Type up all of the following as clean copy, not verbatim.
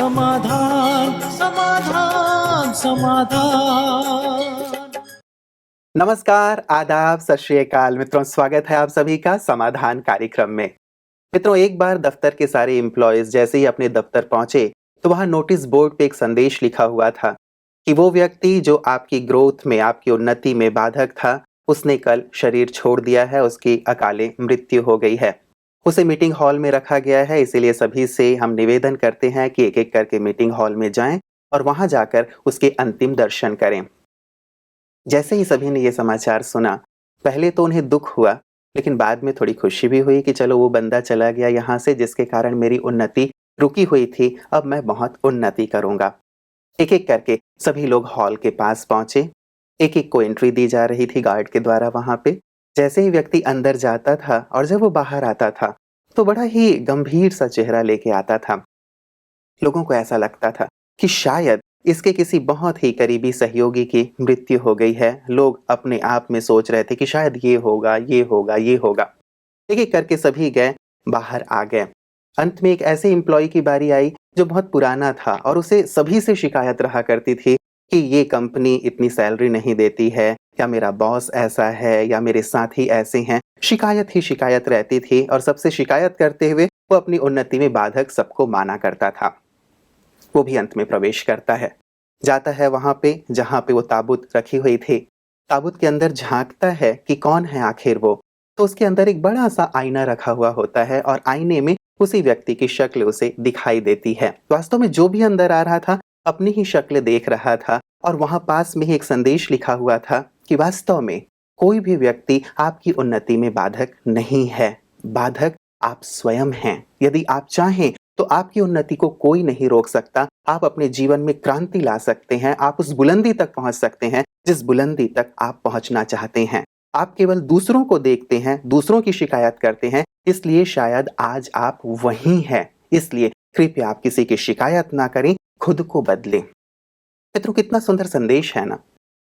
समाधान समाधान समाधान। नमस्कार, आदाब, सत श्री अकाल मित्रों, स्वागत है आप सभी का समाधान कार्यक्रम में। मित्रों, एक बार दफ्तर के सारे एम्प्लॉयज जैसे ही अपने दफ्तर पहुंचे तो वहां नोटिस बोर्ड पे एक संदेश लिखा हुआ था कि वो व्यक्ति जो आपकी ग्रोथ में, आपकी उन्नति में बाधक था, उसने कल शरीर छोड़ दिया है, उसकी अकाले मृत्यु हो गई है। उसे मीटिंग हॉल में रखा गया है, इसीलिए सभी से हम निवेदन करते हैं कि एक एक करके मीटिंग हॉल में जाएं और वहां जाकर उसके अंतिम दर्शन करें। जैसे ही सभी ने ये समाचार सुना, पहले तो उन्हें दुख हुआ, लेकिन बाद में थोड़ी खुशी भी हुई कि चलो वो बंदा चला गया यहाँ से जिसके कारण मेरी उन्नति रुकी हुई थी, अब मैं बहुत उन्नति करूंगा। एक एक करके सभी लोग हॉल के पास पहुंचे। एक एक को एंट्री दी जा रही थी गार्ड के द्वारा वहां पे। जैसे ही व्यक्ति अंदर जाता था और जब वो बाहर आता था तो बड़ा ही गंभीर सा चेहरा लेके आता था। लोगों को ऐसा लगता था कि शायद इसके किसी बहुत ही करीबी सहयोगी की मृत्यु हो गई है। लोग अपने आप में सोच रहे थे कि शायद ये होगा, ये होगा, ये होगा। एक एक करके सभी गए, बाहर आ गए। अंत में एक ऐसे एम्प्लॉय की बारी आई जो बहुत पुराना था और उसे सभी से शिकायत रहा करती थी कि ये कंपनी इतनी सैलरी नहीं देती है, या मेरा बॉस ऐसा है, या मेरे साथी ऐसे हैं। शिकायत ही शिकायत रहती थी और सबसे शिकायत करते हुए वो अपनी उन्नति में बाधक सबको माना करता था। वो भी अंत में प्रवेश करता है, जाता है वहां पे जहां पे वो ताबूत रखी हुई थी। ताबूत के अंदर झांकता है कि कौन है आखिर वो। तो उसके अंदर एक बड़ा सा आईना रखा हुआ होता है और आईने में उसी व्यक्ति की शक्ल उसे दिखाई देती है। वास्तव में जो भी अंदर आ रहा था अपनी ही शक्ल देख रहा था और वहां पास में ही एक संदेश लिखा हुआ था कि वास्तव में कोई भी व्यक्ति आपकी उन्नति में बाधक नहीं है। बाधक आप स्वयं हैं। यदि आप चाहें तो आपकी उन्नति को कोई नहीं रोक सकता। आप अपने जीवन में क्रांति ला सकते हैं। आप उस बुलंदी तक पहुंच सकते हैं जिस बुलंदी तक आप पहुंचना चाहते हैं। आप केवल दूसरों को देखते हैं, दूसरों की शिकायत करते हैं, इसलिए शायद आज आप वहीं हैं। इसलिए कृपया आप किसी की शिकायत ना करें, खुद को बदलें। मित्रों, कितना सुंदर संदेश है ना।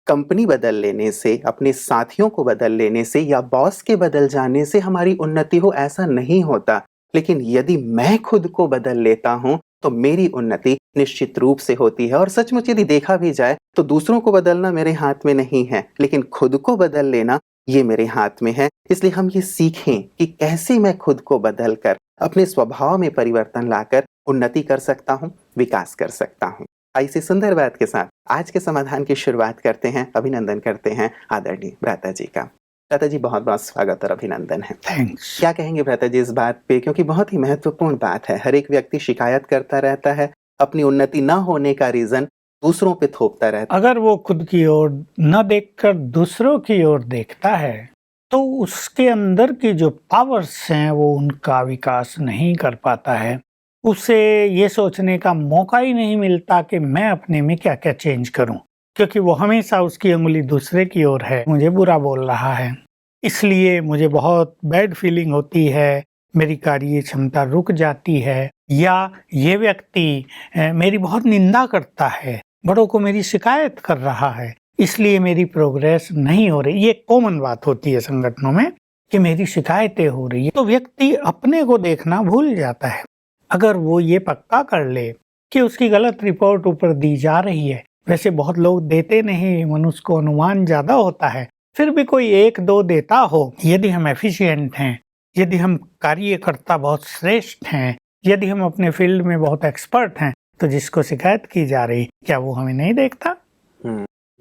कंपनी बदल लेने से, अपने साथियों को बदल लेने से या बॉस के बदल जाने से हमारी उन्नति हो, ऐसा नहीं होता। लेकिन यदि मैं खुद को बदल लेता हूं तो मेरी उन्नति निश्चित रूप से होती है। और सचमुच यदि देखा भी जाए तो दूसरों को बदलना मेरे हाथ में नहीं है, लेकिन खुद को बदल लेना ये मेरे हाथ में है। इसलिए हम ये सीखें कि कैसे मैं खुद को बदल कर अपने स्वभाव में परिवर्तन लाकर उन्नति कर सकता हूँ, विकास कर सकता हूँ। ऐसी सुंदर बात के साथ आज के समाधान की शुरुआत करते हैं। अभिनंदन करते हैं आदरणीय भ्राता जी का। भ्राता जी, बहुत बहुत स्वागत और अभिनंदन है। थैंक्स। क्या कहेंगे भ्राता जी इस बात पे, क्योंकि बहुत ही महत्वपूर्ण बात है। हर एक व्यक्ति शिकायत करता रहता है, अपनी उन्नति न होने का रीजन दूसरों पे थोपता रहता है। अगर वो खुद की ओर न देखकर दूसरों की ओर देखता है तो उसके अंदर की जो पावर्स हैं वो उनका विकास नहीं कर पाता है। उसे ये सोचने का मौका ही नहीं मिलता कि मैं अपने में क्या क्या चेंज करूं, क्योंकि वो हमेशा उसकी उंगली दूसरे की ओर है, मुझे बुरा बोल रहा है। इसलिए मुझे बहुत बैड फीलिंग होती है, मेरी कार्य क्षमता रुक जाती है, या ये व्यक्ति मेरी बहुत निंदा करता है, बड़ों को मेरी शिकायत कर रहा है, इसलिए मेरी प्रोग्रेस नहीं हो रही। ये कॉमन बात होती है संगठनों में कि मेरी शिकायतें हो रही है। तो व्यक्ति अपने को देखना भूल जाता है। अगर वो ये पक्का कर ले कि उसकी गलत रिपोर्ट ऊपर दी जा रही है, वैसे बहुत लोग देते नहीं, मनुष्य को अनुमान ज्यादा होता है, फिर भी कोई एक दो देता हो, यदि हम एफिशिएंट हैं, यदि हम कार्यकर्ता बहुत श्रेष्ठ हैं, यदि हम अपने फील्ड में बहुत एक्सपर्ट हैं, तो जिसको शिकायत की जा रही क्या वो हमें नहीं देखता?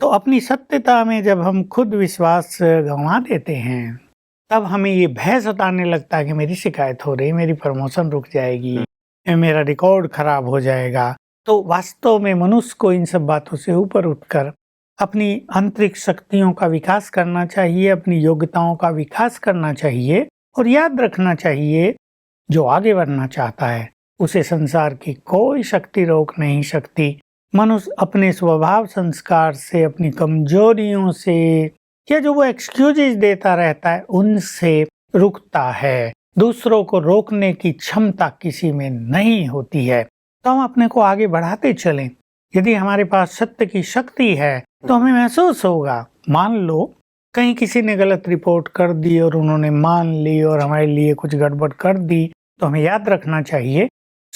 तो अपनी सत्यता में जब हम खुद विश्वास गंवा देते हैं, तब हमें ये भय सताने लगता है कि मेरी शिकायत हो रही, मेरी प्रमोशन रुक जाएगी, मेरा रिकॉर्ड खराब हो जाएगा। तो वास्तव में मनुष्य को इन सब बातों से ऊपर उठकर अपनी आंतरिक शक्तियों का विकास करना चाहिए, अपनी योग्यताओं का विकास करना चाहिए। और याद रखना चाहिए, जो आगे बढ़ना चाहता है उसे संसार की कोई शक्ति रोक नहीं सकती। मनुष्य अपने स्वभाव संस्कार से, अपनी कमजोरियों से, या जो वो एक्सक्यूजेस देता रहता है उनसे रुकता है। दूसरों को रोकने की क्षमता किसी में नहीं होती है। तो हम अपने को आगे बढ़ाते चलें। यदि हमारे पास सत्य की शक्ति है तो हमें महसूस होगा, मान लो कहीं किसी ने गलत रिपोर्ट कर दी और उन्होंने मान ली और हमारे लिए कुछ गड़बड़ कर दी, तो हमें याद रखना चाहिए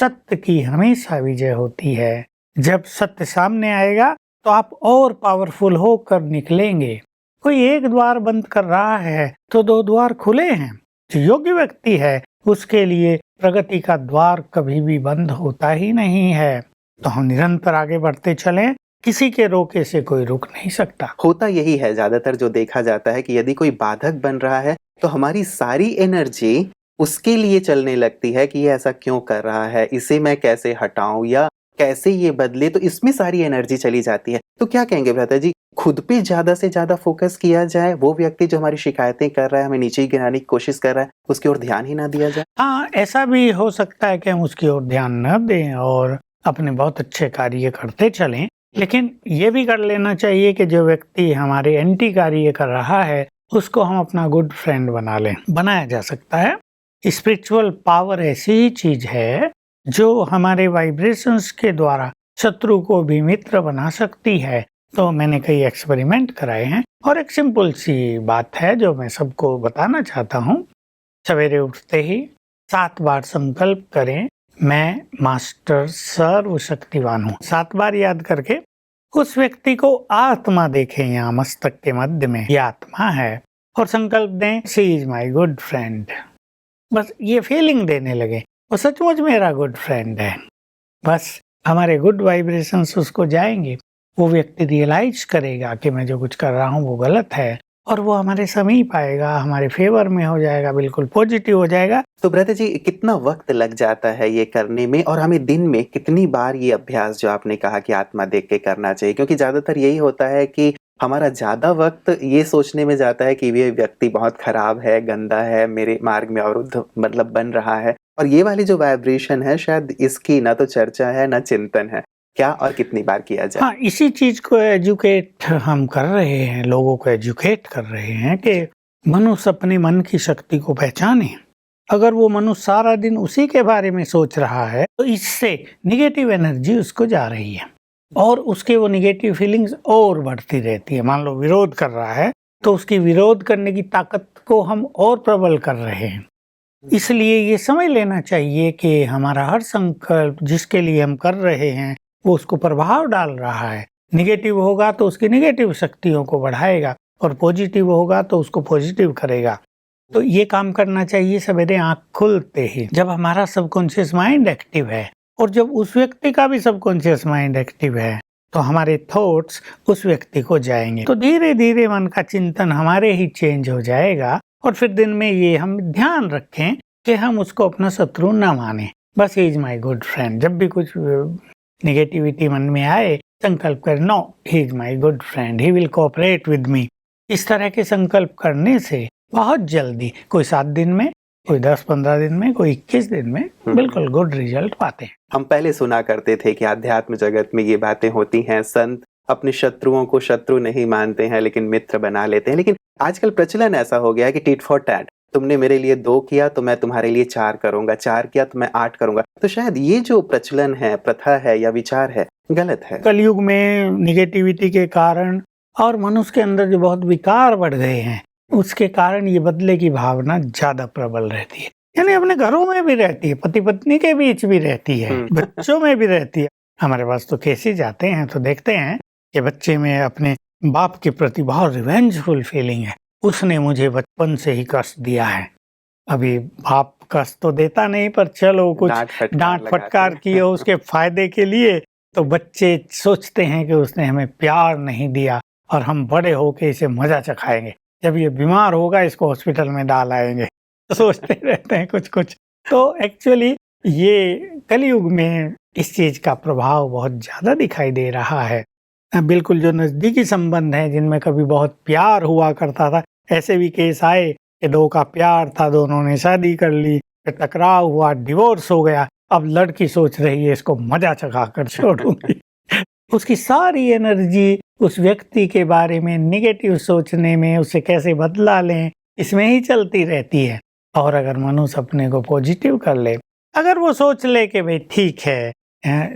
सत्य की हमेशा विजय होती है। जब सत्य सामने आएगा तो आप और पावरफुल होकर निकलेंगे। कोई एक द्वार बंद कर रहा है तो 2 द्वार खुले हैं। जो योग्य व्यक्ति है उसके लिए प्रगति का द्वार कभी भी बंद होता ही नहीं है। तो हम निरंतर आगे बढ़ते चलें, किसी के रोके से कोई रुक नहीं सकता। होता यही है ज्यादातर जो देखा जाता है कि यदि कोई बाधक बन रहा है तो हमारी सारी एनर्जी उसके लिए चलने लगती है कि ये ऐसा क्यों कर रहा है, इसे मैं कैसे हटाऊं या कैसे ये बदले, तो इसमें सारी एनर्जी चली जाती है। तो क्या कहेंगे भ्राता जी, खुद पे ज्यादा से ज्यादा फोकस किया जाए, वो व्यक्ति जो हमारी शिकायतें कर रहा है, हमें नीचे गिराने की कोशिश कर रहा है, उसकी ओर ध्यान ही ना दिया जाए? हाँ, ऐसा भी हो सकता है कि हम उसकी ओर ध्यान न दें और अपने बहुत अच्छे कार्य करते चलें, लेकिन ये भी कर लेना चाहिए कि जो व्यक्ति हमारे एंटी कार्य कर रहा है उसको हम अपना गुड फ्रेंड बना लें। बनाया जा सकता है। स्पिरिचुअल पावर ऐसी ही चीज है जो हमारे वाइब्रेशंस के द्वारा शत्रु को भी मित्र बना सकती है। तो मैंने कई एक्सपेरिमेंट कराए हैं और एक सिंपल सी बात है जो मैं सबको बताना चाहता हूँ। सवेरे उठते ही 7 बार संकल्प करें, मैं मास्टर सर्वशक्तिवान हूँ। 7 बार याद करके उस व्यक्ति को आत्मा देखें, यहाँ मस्तक के मध्य में ये आत्मा है, और संकल्प दें she is my good friend. बस ये फीलिंग देने लगे वो सचमुच मेरा गुड फ्रेंड है। बस हमारे गुड वाइब्रेशंस उसको जाएंगे, वो व्यक्ति रियलाइज करेगा कि मैं जो कुछ कर रहा हूँ वो गलत है, और वो हमारे समीप आएगा, हमारे फेवर में हो जाएगा, बिल्कुल पॉजिटिव हो जाएगा। तो भ्राता जी, कितना वक्त लग जाता है ये करने में, और हमें दिन में कितनी बार ये अभ्यास जो आपने कहा कि आत्मा देख के करना चाहिए? क्योंकि ज्यादातर यही होता है कि हमारा ज्यादा वक्त ये सोचने में जाता है कि ये व्यक्ति बहुत खराब है, गंदा है, मेरे मार्ग में अवरुद्ध मतलब बन रहा है, और ये वाली जो वाइब्रेशन है शायद इसकी ना तो चर्चा है ना चिंतन है। क्या और कितनी बार किया जाए? हाँ, इसी चीज को एजुकेट हम कर रहे हैं, लोगों को एजुकेट कर रहे हैं कि मनुष्य अपने मन की शक्ति को पहचाने। अगर वो मनुष्य सारा दिन उसी के बारे में सोच रहा है तो इससे निगेटिव एनर्जी उसको जा रही है और उसके वो निगेटिव फीलिंग्स और बढ़ती रहती है। मान लो विरोध कर रहा है तो उसकी विरोध करने की ताकत को हम और प्रबल कर रहे हैं। इसलिए ये समझ लेना चाहिए कि हमारा हर संकल्प जिसके लिए हम कर रहे हैं वो उसको प्रभाव डाल रहा है। निगेटिव होगा तो उसकी निगेटिव शक्तियों को बढ़ाएगा और पॉजिटिव होगा तो उसको पॉजिटिव करेगा। तो ये काम करना चाहिए सवेरे आँख खुलते ही, जब हमारा सबकॉन्शियस माइंड एक्टिव है और जब उस व्यक्ति का भी सबकॉन्शियस माइंड एक्टिव है तो हमारे थॉट्स उस व्यक्ति को जाएंगे। तो धीरे धीरे मन का चिंतन हमारे ही चेंज हो जाएगा और फिर दिन में ये हम ध्यान रखें कि हम उसको अपना शत्रु न माने। बस he is my good friend. जब भी कुछ निगेटिविटी मन में आए संकल्प कर know he is my good friend, he will cooperate with me. इस तरह के संकल्प करने से बहुत जल्दी, कोई 7 दिन में, कोई 10-15 दिन में, कोई 21 दिन में बिल्कुल गुड रिजल्ट पाते हैं। हम पहले सुना करते थे कि आध्यात्म जगत में ये बातें होती हैं, संत अपने शत्रुओं को शत्रु नहीं मानते हैं लेकिन मित्र बना लेते हैं। लेकिन आजकल प्रचलन ऐसा हो गया है कि टिट फॉर टैट, तुमने मेरे लिए 2 किया तो मैं तुम्हारे लिए 4 करूंगा, 4 किया तो मैं 8 करूंगा। तो शायद ये जो प्रचलन है, प्रथा है या विचार है, गलत है। कलयुग में निगेटिविटी के कारण और मनुष्य के अंदर जो बहुत विकार बढ़ गए हैं उसके कारण ये बदले की भावना ज्यादा प्रबल रहती है। यानी अपने घरों में भी रहती है, पति पत्नी के बीच भी रहती है, बच्चों में भी रहती है। हमारे पास तो केसेस जाते हैं तो देखते हैं कि बच्चे में अपने बाप के प्रति बहुत रिवेंजफुल फीलिंग है, उसने मुझे बचपन से ही कष्ट दिया है। अभी बाप कष्ट तो देता नहीं पर चलो कुछ डांट फटकार की हो उसके फायदे के लिए, तो बच्चे सोचते हैं कि उसने हमें प्यार नहीं दिया और हम बड़े होके इसे मजा चखाएंगे, जब ये बीमार होगा इसको हॉस्पिटल में डाल आएंगे। तो सोचते रहते हैं कुछ कुछ। तो एक्चुअली ये कलयुग में इस चीज का प्रभाव बहुत ज्यादा दिखाई दे रहा है। बिल्कुल जो नजदीकी संबंध हैं जिनमें कभी बहुत प्यार हुआ करता था, ऐसे भी केस आए कि 2 का प्यार था, दोनों ने शादी कर ली, फिर टकराव हुआ, डिवोर्स हो गया। अब लड़की सोच रही है इसको मजा चखा कर छोड़ूंगी। उसकी सारी एनर्जी उस व्यक्ति के बारे में नेगेटिव सोचने में, उसे कैसे बदला लें, इसमें ही चलती रहती है। और अगर मनुष्य अपने को पॉजिटिव कर ले, अगर वो सोच ले कि भाई ठीक है,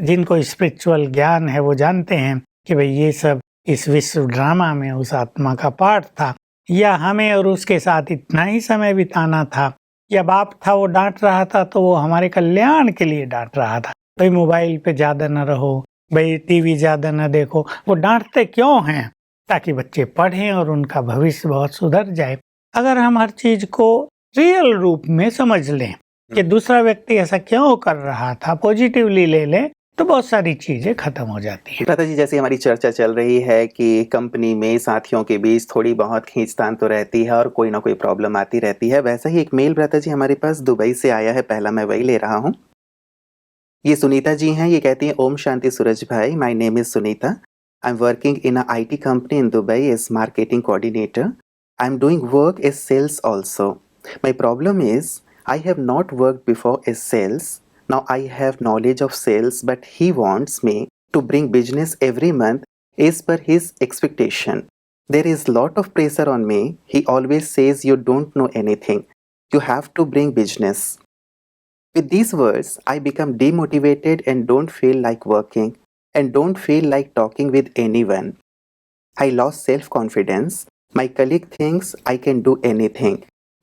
जिनको स्पिरिचुअल ज्ञान है वो जानते हैं कि भाई ये सब इस विश्व ड्रामा में उस आत्मा का पार्ट था, या हमें और उसके साथ इतना ही समय बिताना था, या बाप था वो डांट रहा था तो वो हमारे कल्याण के लिए डांट रहा था। भाई मोबाइल पे ज्यादा न रहो, भाई टीवी ज्यादा न देखो। वो डांटते क्यों हैं? ताकि बच्चे पढ़ें और उनका भविष्य बहुत सुधर जाए। अगर हम हर चीज को रियल रूप में समझ लें कि दूसरा व्यक्ति ऐसा क्यों कर रहा था, पॉजिटिवली ले लें, तो बहुत सारी चीजें खत्म हो जाती हैं। भ्राता जी, जैसे हमारी चर्चा चल रही है कि कंपनी में साथियों के बीच थोड़ी बहुत खींचतान तो रहती है और कोई ना कोई प्रॉब्लम आती रहती है। वैसा ही एक मेल भ्राता जी हमारे पास दुबई से आया है, पहला मैं वही ले रहा हूँ। ये सुनीता जी हैं। ये कहती हैं, ओम शांति सूरज भाई, my name is Sunita. I am working in a IT company in Dubai as marketing coordinator. I am doing work as sales also. My problem is I have not worked before as sales. Now I have knowledge of sales, but he wants me to bring business every month as per his expectation. There is lot of pressure on me. He always says you don't know anything. You have to bring business. With these words, I become demotivated and don't feel like working and don't feel like talking with anyone. I lost self-confidence. My colleague thinks I can do anything.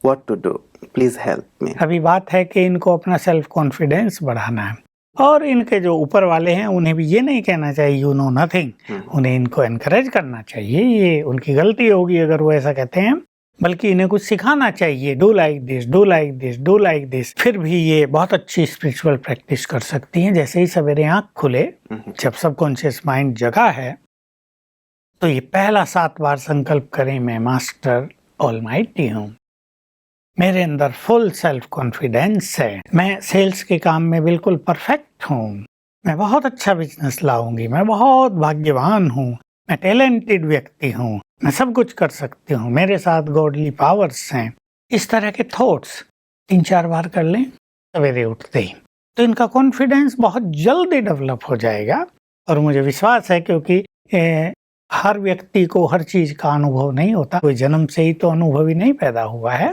What to do? Please help me. अभी बात है कि इनको अपना self confidence बढ़ाना है और इनके जो ऊपर वाले हैं उन्हें भी ये नहीं कहना चाहिए यू नो नथिंग। उन्हें इनको एनकरेज करना चाहिए। ये उनकी गलती होगी अगर वो ऐसा कहते हैं, बल्कि इन्हें कुछ सिखाना चाहिए। Do like this, do like this, do like this. फिर भी ये बहुत अच्छी स्पिरिचुअल प्रैक्टिस कर सकती हैं। जैसे ही सवेरे आँख खुले, जब सबकॉन्शियस माइंड जगा है, तो ये पहला 7 बार संकल्प करें, मैं मास्टर ऑलमाइटी हूँ, मेरे अंदर फुल सेल्फ कॉन्फिडेंस है, मैं सेल्स के काम में बिल्कुल परफेक्ट हूँ, मैं बहुत अच्छा बिजनेस लाऊंगी, मैं बहुत भाग्यवान हूँ, मैं टैलेंटेड व्यक्ति हूँ, मैं सब कुछ कर सकती हूँ, मेरे साथ गॉडली पावर्स हैं। इस तरह के थॉट्स 3-4 बार कर लें सवेरे उठते ही, तो इनका कॉन्फिडेंस बहुत जल्दी डेवलप हो जाएगा। और मुझे विश्वास है, क्योंकि हर व्यक्ति को हर चीज का अनुभव नहीं होता, कोई जन्म से ही तो अनुभवी नहीं पैदा हुआ है।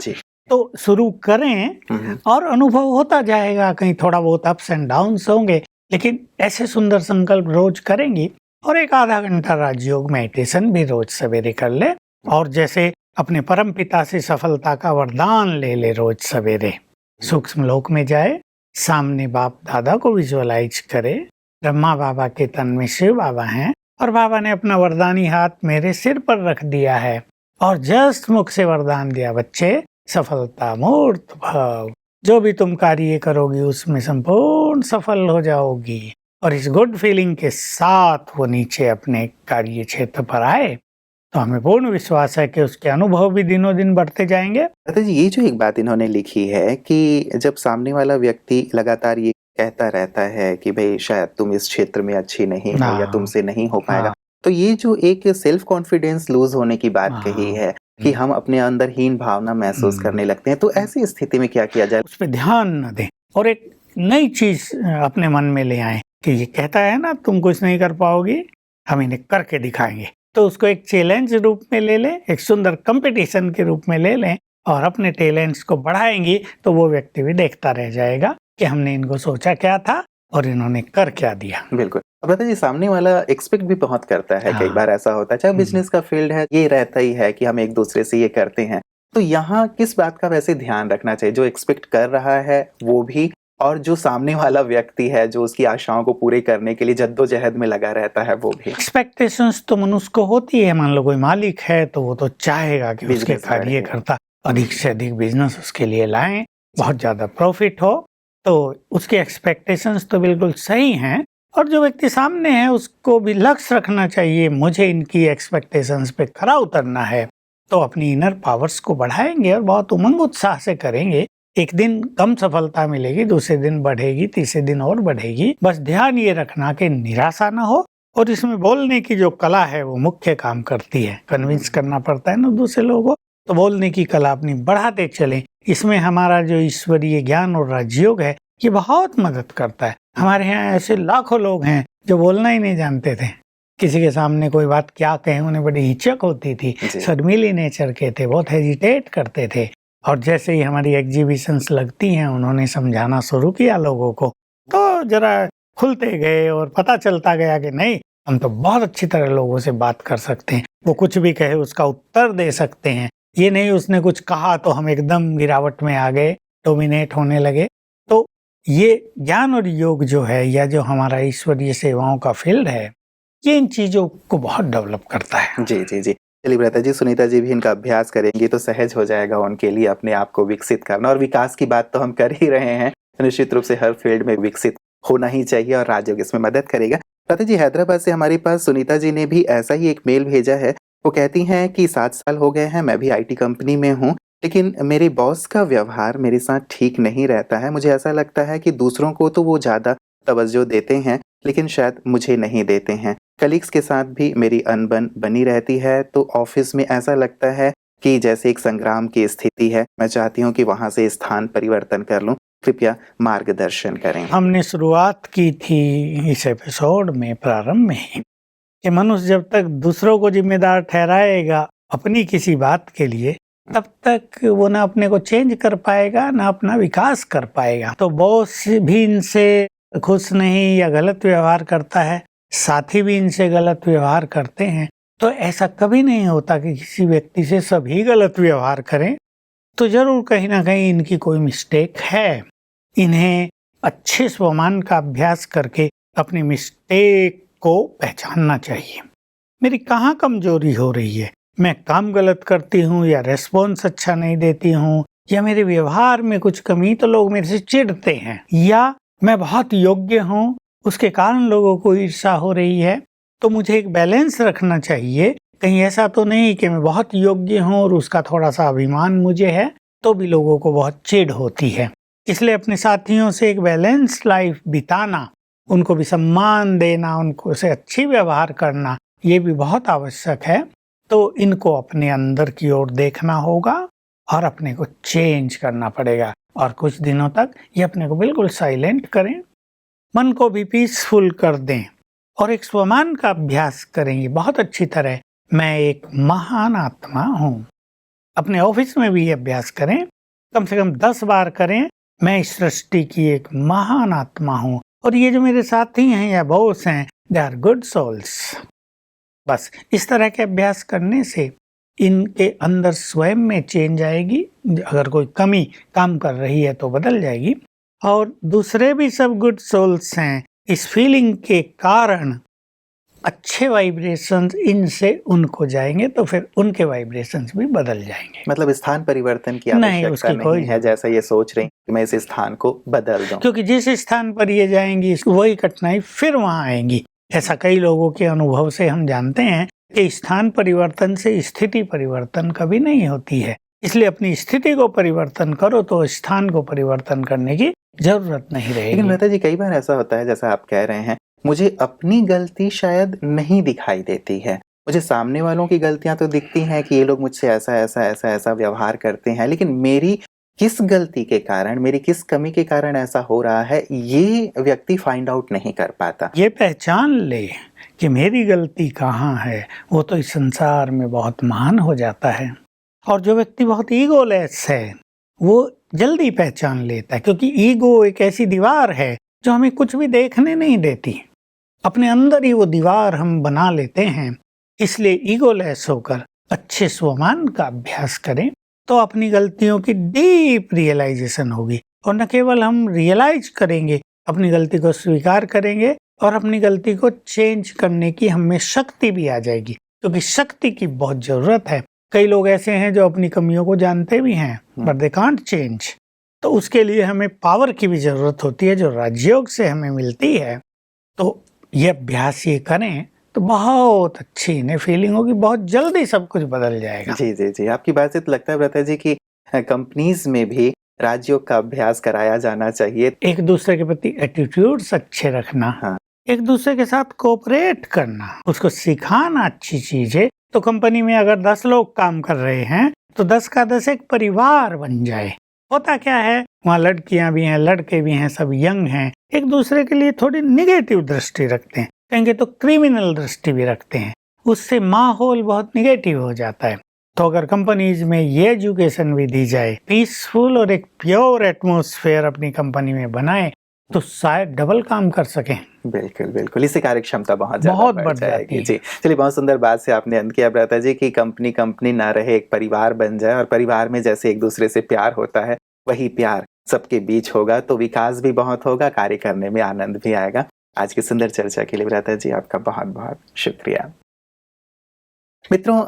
तो शुरू करें और अनुभव होता जाएगा। कहीं थोड़ा बहुत अप्स एंड डाउन्स होंगे, लेकिन ऐसे सुंदर संकल्प रोज करेंगी। और एक आधा घंटा राजयोग मेडिटेशन भी रोज सवेरे कर ले। और जैसे अपने परम पिता से सफलता का वरदान ले ले, रोज सवेरे सूक्ष्म लोक में जाए, सामने बाप दादा को विजुअलाइज करे। ब्रह्मा बाबा के तन में शिव बाबा हैं और बाबा ने अपना वरदानी हाथ मेरे सिर पर रख दिया है और जस्ट मुख से वरदान दिया, बच्चे सफलता मूर्त भाव, जो भी तुम कार्य करोगी उसमें संपूर्ण सफल हो जाओगी। और इस गुड फीलिंग के साथ वो नीचे अपने कार्य क्षेत्र पर आए, तो हमें पूर्ण विश्वास है कि उसके अनुभव भी दिनों दिन बढ़ते जाएंगे। भ्राता जी, ये जो एक बात इन्होंने लिखी है कि जब सामने वाला व्यक्ति लगातार ये कहता रहता है कि भाई शायद तुम इस क्षेत्र में अच्छी नहीं हो या तुमसे नहीं हो पाएगा, तो ये जो एक सेल्फ कॉन्फिडेंस लूज होने की बात कही है कि हम अपने अंदर हीन भावना महसूस करने लगते हैं, तो ऐसी स्थिति में क्या किया जाए? उस पर ध्यान न दें और एक नई चीज अपने मन में ले आए कि ये कहता है ना तुम कुछ नहीं कर पाओगी, हम इन्हें करके दिखाएंगे। तो उसको एक चैलेंज रूप में ले लें, एक सुंदर कंपटीशन के रूप में ले लें और अपने टैलेंट्स को बढ़ाएंगी, तो वो व्यक्ति भी देखता रह जाएगा कि हमने इनको सोचा क्या था और इन्होंने कर क्या दिया। बिल्कुल। भ्राता जी, सामने वाला एक्सपेक्ट भी बहुत करता है। कई बार ऐसा होता है, चाहे बिजनेस का फील्ड है, ये रहता ही है कि हम एक दूसरे से ये करते हैं। तो यहाँ किस बात का वैसे ध्यान रखना चाहिए? जो एक्सपेक्ट कर रहा है वो भी, और जो सामने वाला व्यक्ति है जो उसकी आशाओं को पूरे करने के लिए जद्दोजहद में लगा रहता है, वो भी। एक्सपेक्टेशंस तो मनुष्य को होती है। मान लो कोई मालिक है तो वो तो चाहेगा कि उसके कार्यकर्ता अधिक से अधिक बिजनेस उसके लिए लाएं, बहुत ज्यादा प्रॉफिट हो, तो उसके एक्सपेक्टेशंस तो बिल्कुल सही हैं। और जो व्यक्ति सामने है उसको भी लक्ष्य रखना चाहिए, मुझे इनकी एक्सपेक्टेशंस पे खरा उतरना है, तो अपनी इनर पावर्स को बढ़ाएंगे और बहुत उमंग उत्साह से करेंगे। एक दिन कम सफलता मिलेगी, दूसरे दिन बढ़ेगी, तीसरे दिन और बढ़ेगी। बस ध्यान ये रखना कि निराशा ना हो। और इसमें बोलने की जो कला है वो मुख्य काम करती है। कन्विंस करना पड़ता है ना दूसरे लोगों को, तो बोलने की कला अपनी बढ़ाते चलें। इसमें हमारा जो ईश्वरीय ज्ञान और राजयोग है ये बहुत मदद करता है। हमारे यहाँ ऐसे लाखों लोग हैं जो बोलना ही नहीं जानते थे, किसी के सामने कोई बात क्या कहें उन्हें बड़ी हिचक होती थी, शर्मीली नेचर के थे, बहुत हेजिटेट करते थे। और जैसे ही हमारी एग्जीबिशंस लगती हैं, उन्होंने समझाना शुरू किया लोगों को, तो जरा खुलते गए और पता चलता गया कि नहीं, हम तो बहुत अच्छी तरह लोगों से बात कर सकते हैं, वो कुछ भी कहे उसका उत्तर दे सकते हैं। ये नहीं उसने कुछ कहा तो हम एकदम गिरावट में आ गए डोमिनेट होने लगे। तो ये ज्ञान और योग जो है या जो हमारा ईश्वरीय सेवाओं का फील्ड है, ये इन चीज़ों को बहुत डेवलप करता है। जी, जी, जी। चलिए भ्राता जी, सुनीता जी भी इनका अभ्यास करेंगी तो सहज हो जाएगा उनके लिए अपने आप को विकसित करना, और विकास की बात तो हम कर ही रहे हैं। निश्चित रूप से हर फील्ड में विकसित होना ही चाहिए और राजयोग इसमें मदद करेगा। भ्राता जी, हैदराबाद से हमारे पास सुनीता जी ने भी ऐसा ही एक मेल भेजा है। वो कहती हैं कि 7 साल हो गए हैं, मैं भी आईटी कंपनी में हूँ, लेकिन मेरे बॉस का व्यवहार मेरे साथ ठीक नहीं रहता है। मुझे ऐसा लगता है कि दूसरों को तो वो ज़्यादा तवज्जो देते हैं, लेकिन शायद मुझे नहीं देते हैं। कलीग्स के साथ भी मेरी अनबन बनी रहती है, तो ऑफिस में ऐसा लगता है कि जैसे एक संग्राम की स्थिति है। मैं चाहती हूँ कि वहाँ से स्थान परिवर्तन कर लूँ। कृपया मार्गदर्शन करें। हमने शुरुआत की थी इस एपिसोड में प्रारंभ में ही कि मनुष्य जब तक दूसरों को जिम्मेदार ठहराएगा अपनी किसी बात के लिए, तब तक वो ना अपने को चेंज कर पाएगा ना अपना विकास कर पाएगा। तो बॉस भी इनसे खुश नहीं या गलत व्यवहार करता है, साथी भी इनसे गलत व्यवहार करते हैं, तो ऐसा कभी नहीं होता कि किसी व्यक्ति से सभी गलत व्यवहार करें। तो जरूर कहीं ना कहीं इनकी कोई मिस्टेक है। इन्हें अच्छे स्वमान का अभ्यास करके अपनी मिस्टेक को पहचानना चाहिए। मेरी कहाँ कमजोरी हो रही है, मैं काम गलत करती हूँ या रेस्पॉन्स अच्छा नहीं देती हूँ, या मेरे व्यवहार में कुछ कमी तो लोग मेरे से चिढ़ते हैं, या मैं बहुत योग्य हूँ उसके कारण लोगों को ईर्ष्या हो रही है। तो मुझे एक बैलेंस रखना चाहिए। कहीं ऐसा तो नहीं कि मैं बहुत योग्य हूँ और उसका थोड़ा सा अभिमान मुझे है तो भी लोगों को बहुत चिढ़ होती है। इसलिए अपने साथियों से एक बैलेंस लाइफ बिताना, उनको भी सम्मान देना, उनको से अच्छी व्यवहार करना, ये भी बहुत आवश्यक है। तो इनको अपने अंदर की ओर देखना होगा और अपने को चेंज करना पड़ेगा, और कुछ दिनों तक ये अपने को बिल्कुल साइलेंट करें, मन को भी पीसफुल कर दें और एक स्वमान का अभ्यास करेंगे बहुत अच्छी तरह। मैं एक महान आत्मा हूँ। अपने ऑफिस में भी ये अभ्यास करें, कम से कम 10 बार करें। मैं इस सृष्टि की एक महान आत्मा हूँ और ये जो मेरे साथी हैं या बॉस हैं, दे आर गुड सोल्स। बस इस तरह के अभ्यास करने से इनके अंदर स्वयं में चेंज आएगी। अगर कोई कमी काम कर रही है तो बदल जाएगी, और दूसरे भी सब गुड सोल्स हैं। इस फीलिंग के कारण अच्छे वाइब्रेशंस इनसे उनको जाएंगे तो फिर उनके वाइब्रेशंस भी बदल जाएंगे। मतलब स्थान परिवर्तन की नहीं, आवश्यकता उसकी नहीं कोई है, जैसा ये सोच रही कि मैं इस स्थान को बदल दूं। क्योंकि जिस स्थान पर ये जाएंगी वही कठिनाई फिर वहां आएंगी। ऐसा कई लोगों के अनुभव से हम जानते हैं कि स्थान परिवर्तन से स्थिति परिवर्तन कभी नहीं होती है। इसलिए अपनी स्थिति को परिवर्तन करो तो स्थान को परिवर्तन करने की जरूरत नहीं लेकिन रहेगी। लता जी, कई बार ऐसा होता है जैसा आप कह रहे हैं, मुझे अपनी गलती शायद नहीं दिखाई देती है। मुझे सामने वालों की गलतियां तो दिखती हैं कि ये लोग मुझसे ऐसा व्यवहार करते हैं, लेकिन मेरी किस गलती के कारण, मेरी किस कमी के कारण ऐसा हो रहा है, ये व्यक्ति फाइंड आउट नहीं कर पाता। ये पहचान ले कि मेरी गलती कहाँ है, वो तो इस संसार में बहुत महान हो जाता है। और जो व्यक्ति बहुत ईगोलेस है वो जल्दी पहचान लेता है, क्योंकि ईगो एक ऐसी दीवार है जो हमें कुछ भी देखने नहीं देती। अपने अंदर ही वो दीवार हम बना लेते हैं। इसलिए ईगोलेस होकर अच्छे स्वमान का अभ्यास करें तो अपनी गलतियों की डीप रियलाइजेशन होगी। और न केवल हम रियलाइज करेंगे, अपनी गलती को स्वीकार करेंगे और अपनी गलती को चेंज करने की हमें शक्ति भी आ जाएगी, क्योंकि शक्ति की बहुत जरूरत है। कई लोग ऐसे हैं जो अपनी कमियों को जानते भी हैं बट दे कांट चेंज। तो उसके लिए हमें पावर की भी जरूरत होती है जो राजयोग से हमें मिलती है। तो ये अभ्यास ये करें तो बहुत अच्छी इन्हें फीलिंग होगी, बहुत जल्दी सब कुछ बदल जाएगा। जी जी जी, आपकी बात से तो लगता है व्रता जी कि कंपनीज में भी राजयोग का अभ्यास कराया जाना चाहिए। एक दूसरे के प्रति एटीट्यूड्स अच्छे रखना, हाँ। एक दूसरे के साथ कोऑपरेट करना, उसको सिखाना अच्छी चीज है। तो कंपनी में अगर 10 लोग काम कर रहे हैं तो 10 का 10 एक परिवार बन जाए। होता क्या है, वहाँ लड़कियां भी हैं, लड़के भी हैं, सब यंग हैं, एक दूसरे के लिए थोड़ी निगेटिव दृष्टि रखते हैं, कहेंगे तो क्रिमिनल दृष्टि भी रखते हैं। उससे माहौल बहुत निगेटिव हो जाता है। तो अगर कंपनीज में ये एजुकेशन भी दी जाए, पीसफुल और एक प्योर एटमॉस्फेयर अपनी कंपनी में बनाए, तो शायद डबल काम कर सकें। बिल्कुल बिल्कुल, इससे कार्य क्षमता बहुत बढ़ जाती है। जी चलिए, बहुत सुंदर बात से आपने अंत किया व्रता जी कि कंपनी ना रहे, एक परिवार बन जाए, और परिवार में जैसे एक दूसरे से प्यार होता है वही प्यार सबके बीच होगा तो विकास भी बहुत होगा, कार्य करने में आनंद भी आएगा। आज की सुंदर चर्चा के लिए भ्राता जी आपका बहुत बहुत शुक्रिया। मित्रों,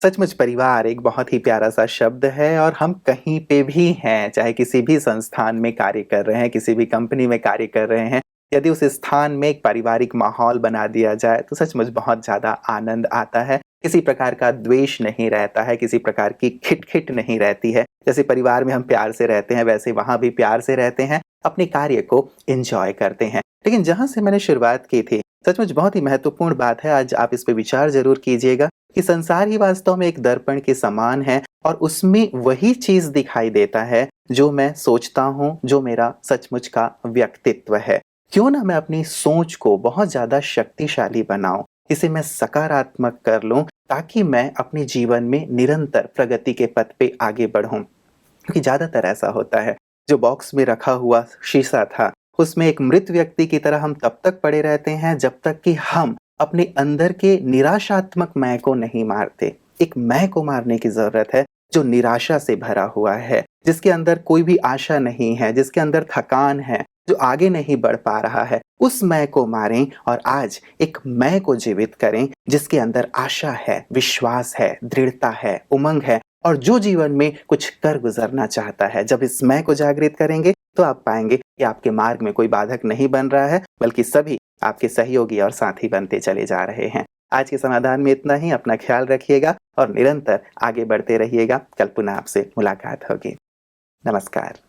सचमुच परिवार एक बहुत ही प्यारा सा शब्द है और हम कहीं पे भी हैं, चाहे किसी भी संस्थान में कार्य कर रहे हैं, किसी भी कंपनी में कार्य कर रहे हैं, यदि उस स्थान में एक पारिवारिक माहौल बना दिया जाए तो सचमुच बहुत ज़्यादा आनंद आता है। किसी प्रकार का द्वेष नहीं रहता है, किसी प्रकार की खिटखिट नहीं रहती है। जैसे परिवार में हम प्यार से रहते हैं वैसे वहाँ भी प्यार से रहते हैं, अपने कार्य को एंजॉय करते हैं। लेकिन जहाँ से मैंने शुरुआत की थी, सचमुच बहुत ही महत्वपूर्ण बात है, आज आप इस पे विचार ज़रूर कीजिएगा कि संसार ही वास्तव में एक दर्पण के समान है और उसमें वही चीज़ दिखाई देता है जो मैं सोचता हूँ, जो मेरा सचमुच का व्यक्तित्व है। क्यों ना मैं अपनी सोच को बहुत ज़्यादा शक्तिशाली बनाऊं, इसे मैं सकारात्मक कर लूं ताकि मैं अपने जीवन में निरंतर प्रगति के पथ पे आगे बढ़ूं। क्योंकि ज़्यादातर ऐसा होता है, जो बॉक्स में रखा हुआ शीशा था उसमें एक मृत व्यक्ति की तरह हम तब तक पड़े रहते हैं जब तक कि हम अपने अंदर के निराशात्मक मैं को नहीं मारते। एक मैं को मारने की ज़रूरत है जो निराशा से भरा हुआ है, जिसके अंदर कोई भी आशा नहीं है, जिसके अंदर थकान है, जो आगे नहीं बढ़ पा रहा है। उस मैं को मारें और आज एक मैं को जीवित करें जिसके अंदर आशा है, विश्वास है, दृढ़ता है, उमंग है और जो जीवन में कुछ कर गुजरना चाहता है। जब इस मैं को जागृत करेंगे तो आप पाएंगे कि आपके मार्ग में कोई बाधक नहीं बन रहा है, बल्कि सभी आपके सहयोगी और साथी बनते चले जा रहे हैं। आज के समाधान में इतना ही। अपना ख्याल रखिएगा और निरंतर आगे बढ़ते रहिएगा। कल पुनः आपसे मुलाकात होगी। नमस्कार।